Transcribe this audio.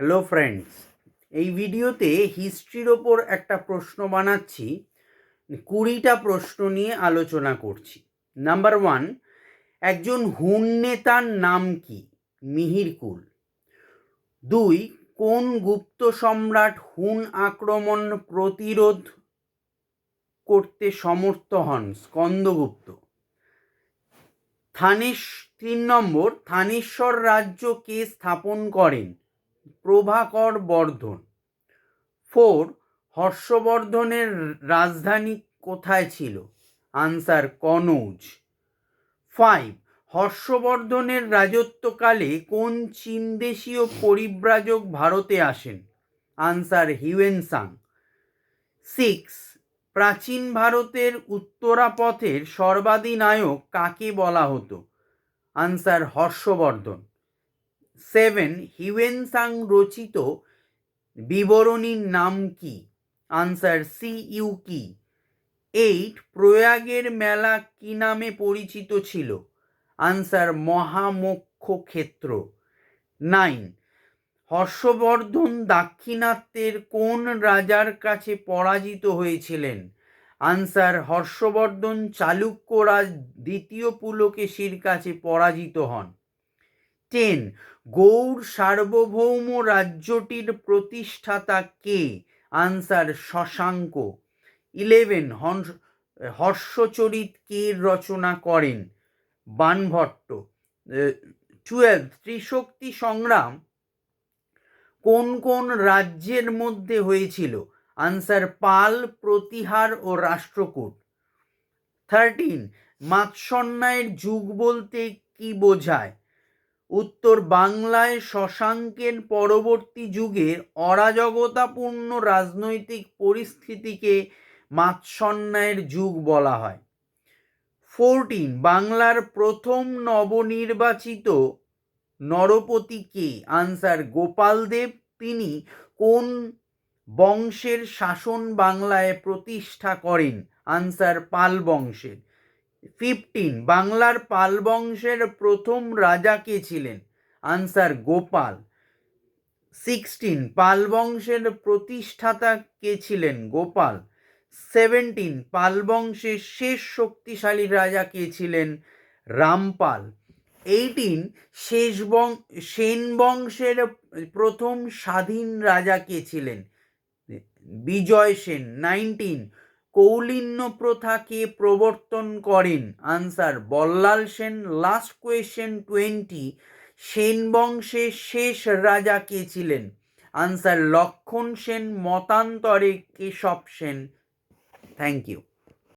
Hello friends, এই ভিডিওতে হিস্ট্রির ওপর একটা প্রশ্ন বানাচ্ছি। 20টা প্রশ্ন নিয়ে আলোচনা করছি। নাম্বার 1, একজন হুন নেতার নাম কি? মিহিরকুল। 2, কোন গুপ্ত সম্রাট হুন আক্রমণ প্রতিরোধ করতে সমর্থ হন? স্কন্দগুপ্ত। 3 নম্বর, থানেশ্বর রাজ্য কে স্থাপন করেন? প্রভাকর বর্ধন। 4, হর্ষবর্ধনের রাজধানী কোথায় ছিল? আনসার কনৌজ। 5, হর্ষবর্ধনের রাজত্বকালে কোন চীন দেশীয় পরিব্রাজক ভারতে আসেন? Answer Hiuen Tsang. 6, প্রাচীন ভারতের উত্তরাপথের সর্বাধিনায়ক কাকে বলা হতো? আনসার হর্ষবর্ধন। 7, হিউয়েন সাং রচিত বিবরণীর নাম কি? আনসার সিইউকি। 8, প্রয়াগের মেলা কি নামে পরিচিত ছিল? আনসার মহামোক্ষ ক্ষেত্র। 9, হর্ষবর্ধন দাক্ষিণাত্যের কোন রাজার কাছে পরাজিত হয়েছিলেন? আনসার হর্ষবর্ধন চালুক্য রাজ দ্বিতীয় পুলকেশীর কাছে পরাজিত হন। 10, গৌড় সার্বভৌম রাজ্যটির প্রতিষ্ঠাতা কে? আনসার শশাঙ্ক। 11, হর্ষচরিত কে রচনা করেন? বাণভট্ট। 12, ত্রিশক্তি সংগ্রাম কোন কোন রাজ্যের মধ্যে হয়েছিল? আনসার পাল, প্রতিহার ও রাষ্ট্রকূট। 13, মাৎসন্যায়ের যুগ বলতে কি বোঝায়? উত্তর, বাংলায় শশাঙ্কের পরবর্তী যুগের অরাজকতাপূর্ণ রাজনৈতিক পরিস্থিতিকে মাৎসন্যায়ের যুগ বলা হয়। 14, বাংলার প্রথম নবনির্বাচিত নরপতি কে? আনসার গোপাল দেব। তিনি কোন বংশের শাসন বাংলায় প্রতিষ্ঠা করেন? আনসার পাল বংশের। 15, বাংলার পাল বংশের প্রথম রাজা কে ছিলেন? আনসার গোপাল। 16, পাল বংশের প্রতিষ্ঠাতা কে ছিলেন? গোপাল। 17, পাল বংশের শেষ শক্তিশালী রাজা কে ছিলেন? রামপাল। 18, সেন বংশের প্রথম স্বাধীন রাজা কে ছিলেন? বিজয় সেন। 19, কৌলিন্য প্রথা কে প্রবর্তন করেন? Answer Ballal Sen. Last question 20, Sen বংশের শেষ রাজা কে ছিলেন? আনসার লক্ষণ সেন, মতান্তরে কেশব সেন। Thank you.